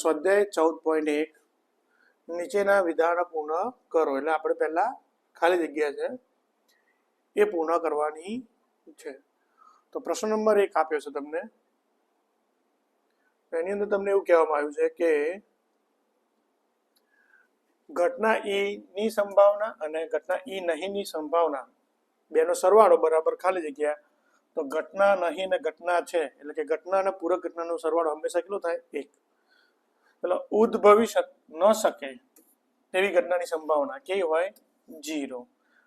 સ્વાધ્યાય 14.1 નીચેના વિધાન પૂર્ણ કરો. એટલે આપણે પહેલા ખાલી જગ્યા છે એ પૂર્ણ કરવાની છે. તો પ્રશ્ન નંબર 1 આપ્યો છે તમને. એની અંદર તમને એવું કહેવામાં આવ્યું છે કે ઘટના ઈ ની સંભાવના અને ઘટના ઈ નહીં ની સંભાવના બેનો સરવાળો બરાબર ખાલી જગ્યા. તો ઘટના નહીં ને ઘટના છે એટલે કે ઘટના અને પૂરક ઘટનાનો સરવાળો હંમેશા કેટલો થાય? 1. એટલે ઉદ્ભવી ન શકે તેવી ઘટનાની સંભાવના કેવી હોય? 0.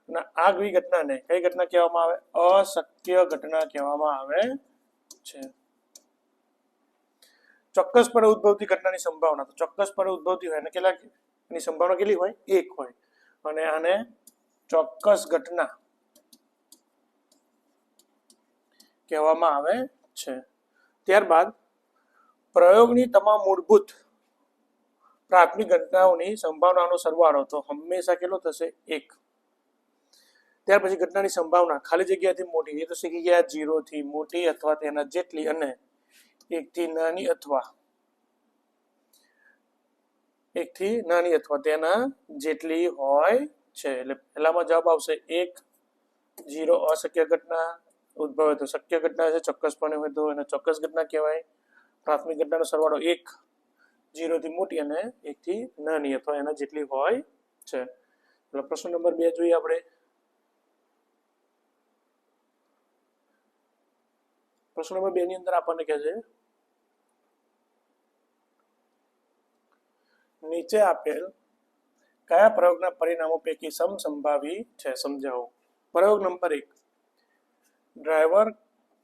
અને આગવી ઘટનાને કઈ ઘટના કહેવામાં આવે? અશક્ય ઘટના કહેવામાં આવે છે. ચોક્કસપણે ઉદ્ભવતી ઘટનાની સંભાવના, તો ચોક્કસપણે ઉદ્ભવતી હોય અને કેટલા એની સંભાવના કેટલી હોય? 1 હોય. અને આને ચોક્કસ ઘટના કહેવામાં આવે છે. ત્યારબાદ પ્રયોગની તમામ મૂળભૂત પ્રાથમિક ઘટનાઓની સંભાવનાનો સરવાળો તો હંમેશા કેટલો થશે? 1. ત્યાર પછી ઘટનાની સંભાવના ખાલી જગ્યાથી મોટી, એ તો શીખી ગયા, 0 થી મોટી અથવા તેના જેટલી અને 1 થી નાની અથવા તેના જેટલી હોય છે. એટલે પહેલામાં જવાબ આવશે 1. 0 અશક્ય ઘટના, ઉદ્ભવે તો શક્ય ઘટના છે, ચોક્કસપણે હોય તો એને ચોક્કસ ઘટના કહેવાય. પ્રાથમિક ઘટનાનો સરવાળો 1, 0 થી મોટી અને 1 થી નાની અથવા એના જેટલી હોય છે. એટલે પ્રશ્ન નંબર 2 જોઈએ આપણે. પ્રશ્ન નંબર 2 ની અંદર આપણને કહે છે નીચે આપેલ કયા પ્રયોગના પરિણામો પૈકી સમસંભાવી છે? સમજાવો. પ્રયોગ નંબર 1. ડ્રાઈવર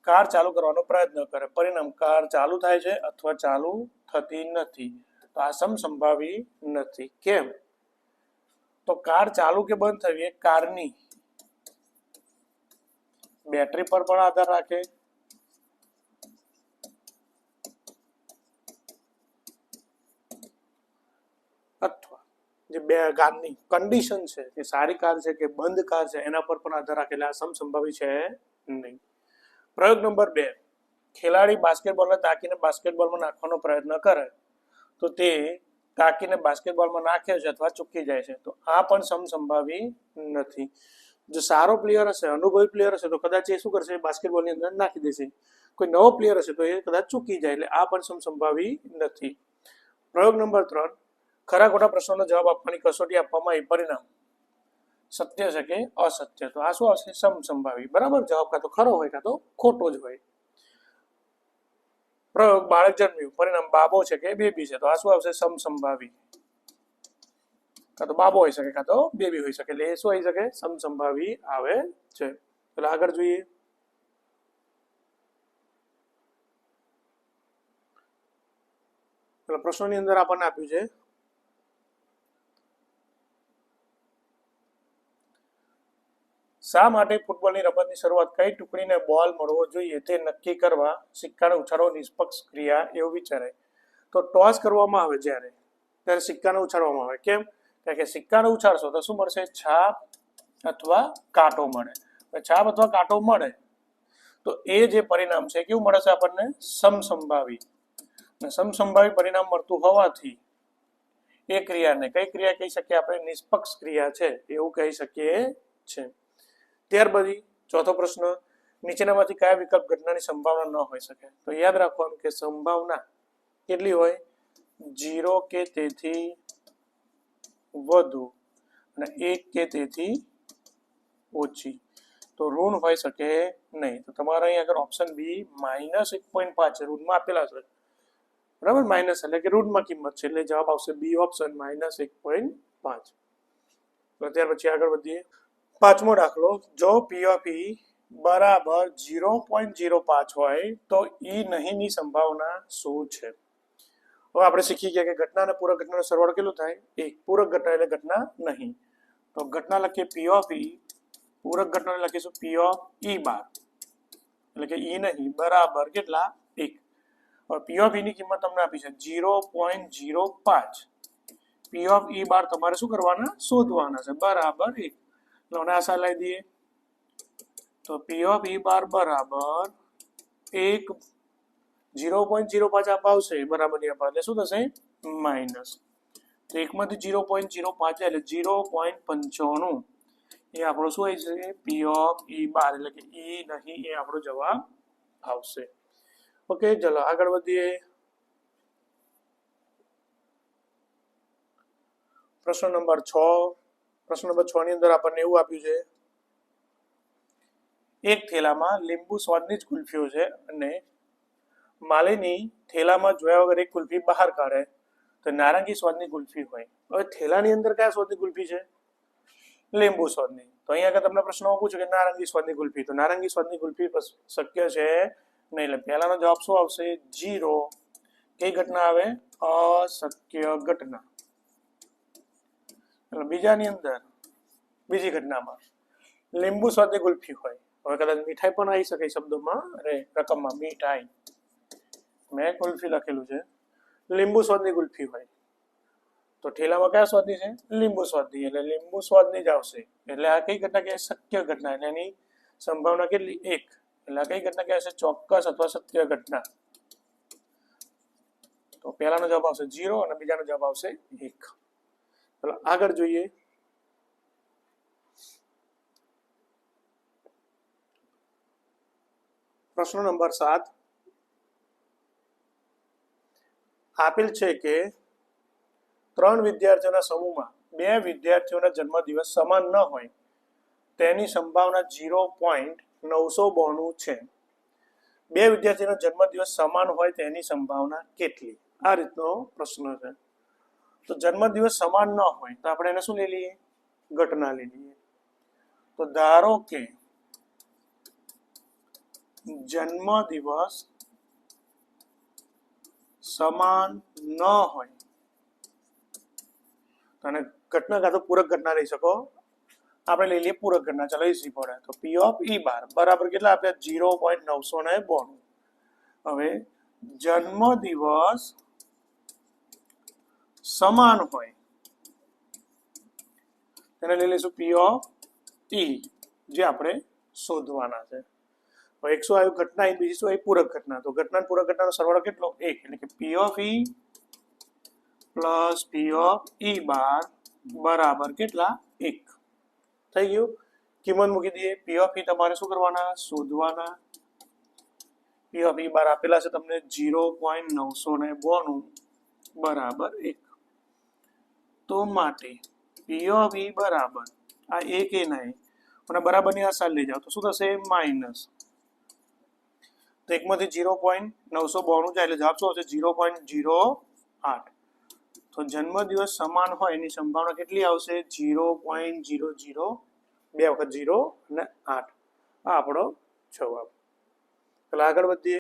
કાર ચાલુ કરવાનો પ્રયત્ન કરે, પરિણામ કાર ચાલુ થાય છે અથવા ચાલુ થતી નથી. તો આ સમસંભાવી નથી. કેમ? તો કાર ચાલુ કે બંધ થવી એ કારની બેટરી પર પણ આધાર રાખે, અથવા જે બે કારની કન્ડિશન છે કે સારી કાર છે કે બંધ કાર છે એના પર પણ આધાર રાખે. એટલે આ સમસંભાવી છે નહીં. પ્રયોગ નંબર 2. ખેલાડી બાસ્કેટબોલને તાકીને બાસ્કેટબોલમાં નાખવાનો પ્રયત્ન કરે તો તે તાકીને બાસ્કેટબોલમાં નાખે છે અથવા ચૂકી જાય છે. તો આ પણ સમસંભાવી નથી. જો સારો પ્લેયર હશે, અનુભવી પ્લેયર હશે તો કદાચ એ શું કરશે? બાસ્કેટબોલની અંદર નાખી દેશે. કોઈ નવો પ્લેયર હશે તો એ કદાચ ચૂકી જાય. એટલે આ પણ સમસંભાવી નથી. પ્રયોગ નંબર 3. ખરા ખોટા પ્રશ્નોનો જવાબ આપવાની કસોટી આપવામાં આવી, પરિણામ સત્ય છે કે અસત્ય. તો આ શું આવશે? સમસંભાવી. બરાબર. જવાબ કાં તો ખરો હોય કાં તો ખોટો જ હોય. પ્રયોગ બાળક જન્મ્યું, પરિણામ બાબો છે કે બેબી છે. તો આ શું આવશે? સમસંભાવી. કાં તો બાબો હોઈ શકે કાં તો બેબી હોઈ શકે. એટલે એ શું હોઈ શકે? સમસંભાવી આવે છે. એટલે આગળ જોઈએ. પ્રશ્નોની અંદર આપણને આપ્યું છે શા માટે ફૂટબોલની રમતની શરૂઆત કઈ ટુકડીને બોલ મળવો જોઈએ તે નક્કી કરવા સિક્કાનો ઉછાળવો નિષ્પક્ષ ક્રિયા એવું વિચારે. તો ટોસ કરવામાં આવે ત્યારે સિક્કાને ઉછાળવામાં આવે. કેમ? કારણ કે સિક્કાને ઉછાળશો તો શું મળશે? છાપ અથવા કાંટો મળે. છાપ અથવા કાંટો મળે તો એ જે પરિણામ છે કેવું મળે છે આપણને? સમસંભાવી. અને સમસંભાવી પરિણામ મળતું હોવાથી એ ક્રિયાને કઈ ક્રિયા કહી શકીએ આપણે? નિષ્પક્ષ ક્રિયા છે એવું કહી શકીએ છે. ત્યારબાદ ચોથો પ્રશ્ન. નીચેનામાંથી કયા વિકલ્પ ઘટનાની સંભાવના ન હોઈ શકે? તો યાદ રાખવાનું કે સંભાવના કેટલી હોય? 0 કે તેથી વધુ અને 1 કે તેથી ઓછી. તો ઋણ હોઈ શકે નહીં. તો તમારે અહીં આગળ ઓપ્શન બી -1.5 છે, ઋણમાં આપેલા છે. બરાબર. માઇનસ એટલે કે ઋણમાં કિંમત છે એટલે જવાબ આવશે બી ઓપ્શન -1.5. તો ત્યાર પછી આગળ વધીએ. 5મો દાખલો. જો પી ઓફ ઈ બરાબર 0.05 હોય તો ઈ નહીં ની સંભાવના શું છે? હવે આપણે શીખી ગયા કે ઘટના અને પૂરક ઘટનાનો સરવાળો કેટલો થાય? 1. પૂરક ઘટના એટલે ઘટના નહીં. તો ઘટના લખીએ પી ઓફ ઈ, પૂરક ઘટનાને લખીશું પી ઓફ ઈ બાર એટલે કે ઈ નહીં બરાબર કેટલા? 1. હવે પી ઓફ ઈ ની કિંમત તમને આપી છે 0.05. પી ઓફ ઈ બાર તમારે શું કરવાના? શોધવાના છે. બરાબર 1. એટલે આશા લઈ દઈએ તો પી ઓફ ઈ બાર બરાબર 1 0.05 આપશે બરાબર ની આપા એટલે શું થશે? માઇનસ, તો એકમાંથી 0.05 એટલે 0.95 એ આપણો શું હોય છે પી ઓફ ઈ બાર, એટલે કે ઈ નહીં એ આપણો જવાબ આવશે. ઓકે, ચલો આગળ વધીએ. પ્રશ્ન નંબર 6. પ્રશ્ન નંબર 6 ની અંદર આપણને એવું આપ્યું છે, એક થેલામાં લીંબુ સ્વાદની જ કુલ્ફીઓ છે અને માલિની થેલામાં જોયા વગર એક કુલ્ફી બહાર કાઢે તો નારંગી સ્વાદની કુલ્ફી હોય. હવે થેલાની અંદર કયા સ્વાદની કુલ્ફી છે? લીંબુ સ્વાદની. તો અહીંયા આગળ તમને પ્રશ્નમાં પૂછ્યું કે નારંગી સ્વાદની કુલ્ફી, તો નારંગી સ્વાદની કુલ્ફી શક્ય છે નહીં, એટલે પહેલાનો જવાબ શું આવશે? 0. કઈ ઘટના આવે? અશક્ય ઘટના. બીજાની અંદર બીજી ઘટનામાં લીંબુ સ્વાદની કુલ્ફી હોય, હવે કદાચ મીઠાઈ પણ આવી શકે શબ્દોમાં, અરે રકમમાં મીઠાઈ, મેં કુલ્ફી લખેલું છે, લીંબુ સ્વાદની કુલ્ફી હોય તો ઠેલામાં કયા સ્વાદની છે? લીંબુ સ્વાદની, એટલે લીંબુ સ્વાદની જ આવશે. એટલે આ કઈ ઘટના કે શક્ય ઘટના, એટલે એની સંભાવના કેટલી? 1. એટલે આ કઈ ઘટના કહેવાય છે? ચોક્કસ અથવા સત્ય ઘટના. તો પહેલાનો જવાબ આવશે 0 અને બીજાનો જવાબ આવશે 1. ચલો આગળ જોઈએ. પ્રશ્ન નંબર 7. આપેલ છે કે 3 વિદ્યાર્થીઓના સમૂહમાં 2 વિદ્યાર્થીઓના જન્મદિવસ સમાન ન હોય તેની સંભાવના 0.992 છે. 2 વિદ્યાર્થીઓનો જન્મદિવસ સમાન હોય તેની સંભાવના કેટલી? આ રીતનો પ્રશ્ન છે. તો જન્મદિવસ સમાન ન હોય તો આપણે એને શું લઈ લઈએ? ઘટના લઈ લઈએ. તો ધારો કે જન્મદિવસ સમાન ન હોય, અને ઘટના કાં તો પૂરક ઘટના લઈ શકો, આપણે લઈ લઈએ પૂરક ઘટના. ચાલો ઈઝી પડે. તો પી ઓફ ઈ બાર બરાબર કેટલા આપ્યા? 0.992. હવે જન્મદિવસ સમાન હોય તેને લઈ લઈશું પી ઓફ ઈ, જે આપણે શોધવાના છે. હવે એક શું આવ્યું? ઘટના. બીજી શું આવી? પૂરક ઘટના. તો ઘટના અને પૂરક ઘટનાનો સરવાળો કેટલો? 1. એટલે કે P of E plus P of E બાર બરાબર કેટલા? 1. થઈ ગયું. કિંમત મૂકી દઈએ. પી ઓફ ઈ તમારે શું કરવાના? શોધવાના. પી ઓફ ઈ બાર આપેલા છે તમને 0.992 બરાબર 1. તો માટે પી ઓફ ઈ બરાબર આ 1 એ નહીં અને બરાબરની આ સાઈડ લઈ જાઓ તો શું થશે? માઇનસ. તો એકમાંથી 0.992 જાય એટલે જવાબ શું આવશે? 0.08. તો જન્મદિવસ સમાન હોય એની સંભાવના કેટલી આવશે? 0.00. 2 વખત 0 અને 8. આ આપણો જવાબ. ચાલો આગળ વધીએ.